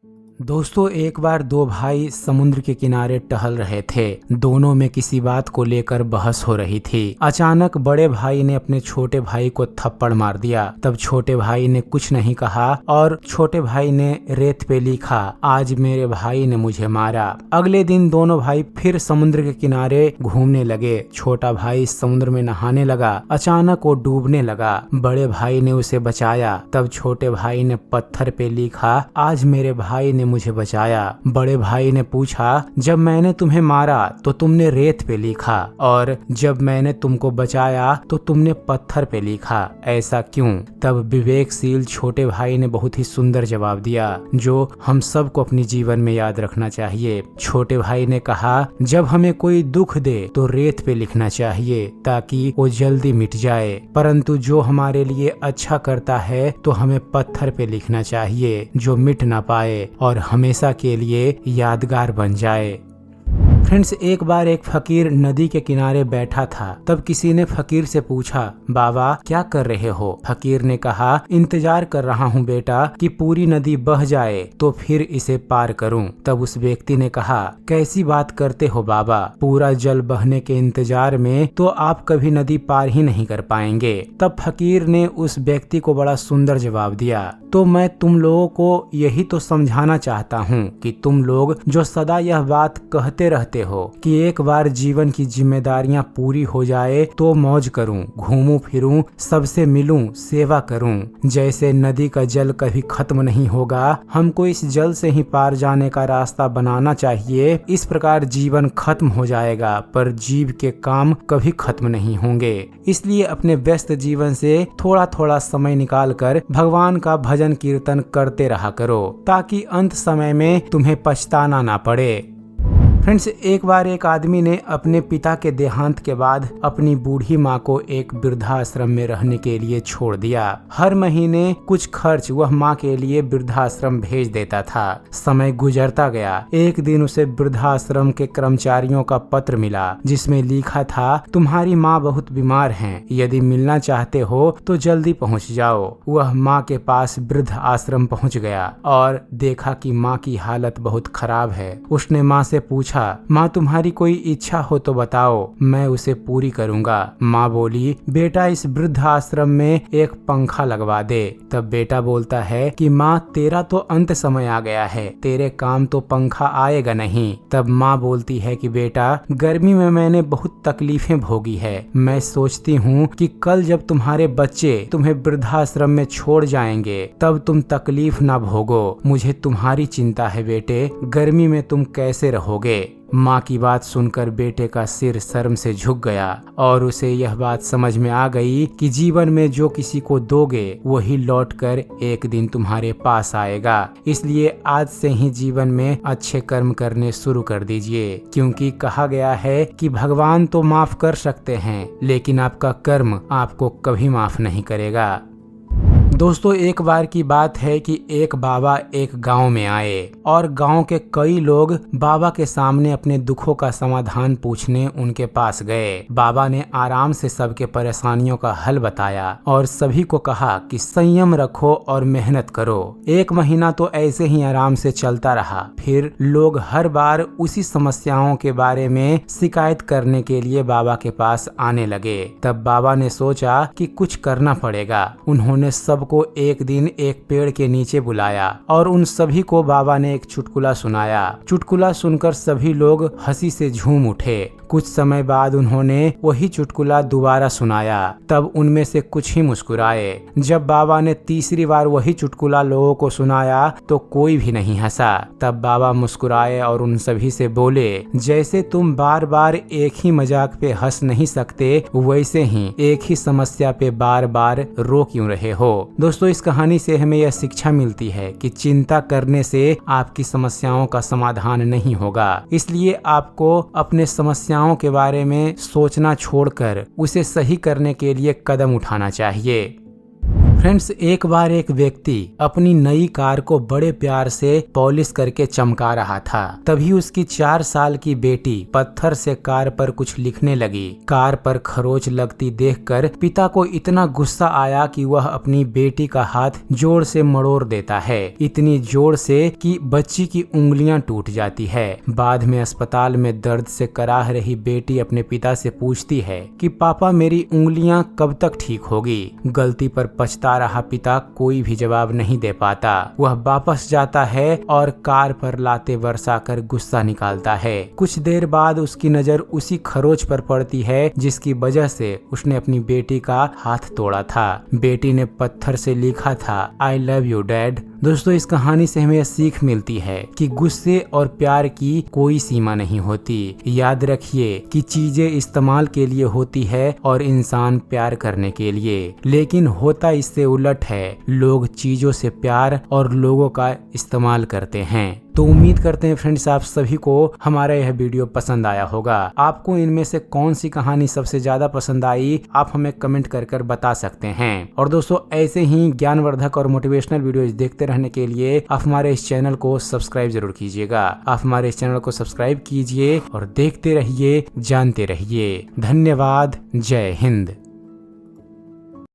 दोस्तों, एक बार दो भाई समुद्र के किनारे टहल रहे थे। दोनों में किसी बात को लेकर बहस हो रही थी। अचानक बड़े भाई ने अपने छोटे भाई को थप्पड़ मार दिया। तब छोटे भाई ने कुछ नहीं कहा और छोटे भाई ने रेत पे लिखा, आज मेरे भाई ने मुझे मारा। अगले दिन दोनों भाई फिर समुद्र के किनारे घूमने लगे। छोटा भाई समुद्र में नहाने लगा। अचानक वो डूबने लगा। बड़े भाई ने उसे बचाया। तब छोटे भाई ने पत्थर पे लिखा, आज मेरे भाई ने मुझे बचाया। बड़े भाई ने पूछा, जब मैंने तुम्हें मारा तो तुमने रेत पे लिखा और जब मैंने तुमको बचाया तो तुमने पत्थर पे लिखा, ऐसा क्यों? तब विवेकशील छोटे भाई ने बहुत ही सुंदर जवाब दिया, जो हम सबको अपनी जीवन में याद रखना चाहिए। छोटे भाई ने कहा, जब हमें कोई दुख दे तो रेत पे लिखना चाहिए ताकि वो जल्दी मिट जाए, परंतु जो हमारे लिए अच्छा करता है तो हमें पत्थर पे लिखना चाहिए, जो मिट ना पाए और हमेशा के लिए यादगार बन जाए। फ्रेंड्स, एक बार एक फकीर नदी के किनारे बैठा था। तब किसी ने फकीर से पूछा, बाबा क्या कर रहे हो? फकीर ने कहा, इंतजार कर रहा हूँ बेटा कि पूरी नदी बह जाए तो फिर इसे पार करूँ। तब उस व्यक्ति ने कहा, कैसी बात करते हो बाबा, पूरा जल बहने के इंतजार में तो आप कभी नदी पार ही नहीं कर पाएंगे। तब फकीर ने उस व्यक्ति को बड़ा सुंदर जवाब दिया, तो मैं तुम लोगों को यही तो समझाना चाहता हूँ कि तुम लोग जो सदा यह बात कहते रहते हो कि एक बार जीवन की जिम्मेदारियां पूरी हो जाए तो मौज करूं, घूमूं फिरूं, सबसे मिलूं, सेवा करूं। जैसे नदी का जल कभी खत्म नहीं होगा, हमको इस जल से ही पार जाने का रास्ता बनाना चाहिए। इस प्रकार जीवन खत्म हो जाएगा पर जीव के काम कभी खत्म नहीं होंगे। इसलिए अपने व्यस्त जीवन से थोड़ा थोड़ा समय निकाल कर भगवान का भजन कीर्तन करते रहा करो ताकि अंत समय में तुम्हें पछताना ना पड़े। फ्रेंड्स, एक बार एक आदमी ने अपने पिता के देहांत के बाद अपनी बूढ़ी माँ को एक वृद्धाश्रम में रहने के लिए छोड़ दिया। हर महीने कुछ खर्च वह माँ के लिए वृद्धाश्रम भेज देता था। समय गुजरता गया। एक दिन उसे वृद्धाश्रम के कर्मचारियों का पत्र मिला जिसमें लिखा था, तुम्हारी माँ बहुत बीमार हैं, यदि मिलना चाहते हो तो जल्दी पहुँच जाओ। वह माँ के पास वृद्ध आश्रम पहुँच गया और देखा कि माँ की हालत बहुत खराब है। उसने माँ से पूछा, माँ तुम्हारी कोई इच्छा हो तो बताओ, मैं उसे पूरी करूँगा। माँ बोली, बेटा इस वृद्ध आश्रम में एक पंखा लगवा दे। तब बेटा बोलता है कि माँ तेरा तो अंत समय आ गया है, तेरे काम तो पंखा आएगा नहीं। तब माँ बोलती है कि बेटा गर्मी में मैंने बहुत तकलीफें भोगी है, मैं सोचती हूँ कि कल जब तुम्हारे बच्चे तुम्हें वृद्धाश्रम में छोड़ जाएंगे तब तुम तकलीफ ना भोगो। मुझे तुम्हारी चिंता है बेटे, गर्मी में तुम कैसे रहोगे। माँ की बात सुनकर बेटे का सिर शर्म से झुक गया और उसे यह बात समझ में आ गई कि जीवन में जो किसी को दोगे वही लौटकर एक दिन तुम्हारे पास आएगा। इसलिए आज से ही जीवन में अच्छे कर्म करने शुरू कर दीजिए, क्योंकि कहा गया है कि भगवान तो माफ कर सकते हैं लेकिन आपका कर्म आपको कभी माफ नहीं करेगा। दोस्तों, एक बार की बात है कि एक बाबा एक गांव में आए और गांव के कई लोग बाबा के सामने अपने दुखों का समाधान पूछने उनके पास गए। बाबा ने आराम से सबके परेशानियों का हल बताया और सभी को कहा कि संयम रखो और मेहनत करो। एक महीना तो ऐसे ही आराम से चलता रहा। फिर लोग हर बार उसी समस्याओं के बारे में शिकायत करने के लिए बाबा के पास आने लगे। तब बाबा ने सोचा कि कुछ करना पड़ेगा। उन्होंने सबको एक दिन एक पेड़ के नीचे बुलाया और उन सभी को बाबा ने एक चुटकुला सुनाया। चुटकुला सुनकर सभी लोग हंसी से झूम उठे। कुछ समय बाद उन्होंने वही चुटकुला दोबारा सुनाया। तब उनमें से कुछ ही मुस्कुराए। जब बाबा ने तीसरी बार वही चुटकुला लोगों को सुनाया तो कोई भी नहीं हंसा। तब बाबा मुस्कुराए और उन सभी से बोले, जैसे तुम बार बार एक ही मजाक पे हंस नहीं सकते वैसे ही एक ही समस्या पे बार बार रो क्यों रहे हो। दोस्तों, इस कहानी से हमें यह शिक्षा मिलती है कि चिंता करने से आपकी समस्याओं का समाधान नहीं होगा। इसलिए आपको अपने समस्याओं के बारे में सोचना छोड़कर उसे सही करने के लिए कदम उठाना चाहिए। फ्रेंड्स, एक बार एक व्यक्ति अपनी नई कार को बड़े प्यार से पॉलिश करके चमका रहा था। तभी उसकी 4 साल की बेटी पत्थर से कार पर कुछ लिखने लगी। कार पर खरोच लगती देखकर पिता को इतना गुस्सा आया कि वह अपनी बेटी का हाथ जोर से मरोड़ देता है, इतनी जोर से कि बच्ची की उंगलियां टूट जाती है। बाद में अस्पताल में दर्द से कराह रही बेटी अपने पिता से पूछती है कि पापा, मेरी उंगलियां कब तक ठीक होगी। गलती पर पछता रहा पिता कोई भी जवाब नहीं दे पाता। वह वापस जाता है और कार पर लाते बरसाकर गुस्सा निकालता है। कुछ देर बाद उसकी नजर उसी खरोच पर पड़ती है जिसकी वजह से उसने अपनी बेटी का हाथ तोड़ा था। बेटी ने पत्थर से लिखा था, आई लव यू डैड। दोस्तों, इस कहानी से हमें सीख मिलती है कि गुस्से और प्यार की कोई सीमा नहीं होती। याद रखिए कि चीजें इस्तेमाल के लिए होती है और इंसान प्यार करने के लिए, लेकिन होता इससे उलट है। लोग चीजों से प्यार और लोगों का इस्तेमाल करते हैं। तो उम्मीद करते हैं फ्रेंड्स, आप सभी को हमारा यह वीडियो पसंद आया होगा। आपको इनमें से कौन सी कहानी सबसे ज्यादा पसंद आई, आप हमें कमेंट कर बता सकते हैं। और दोस्तों, ऐसे ही ज्ञानवर्धक और मोटिवेशनल वीडियोज देखते रहने के लिए आप हमारे इस चैनल को सब्सक्राइब जरूर कीजिएगा। आप हमारे इस चैनल को सब्सक्राइब कीजिए और देखते रहिए, जानते रहिए। धन्यवाद। जय हिंद।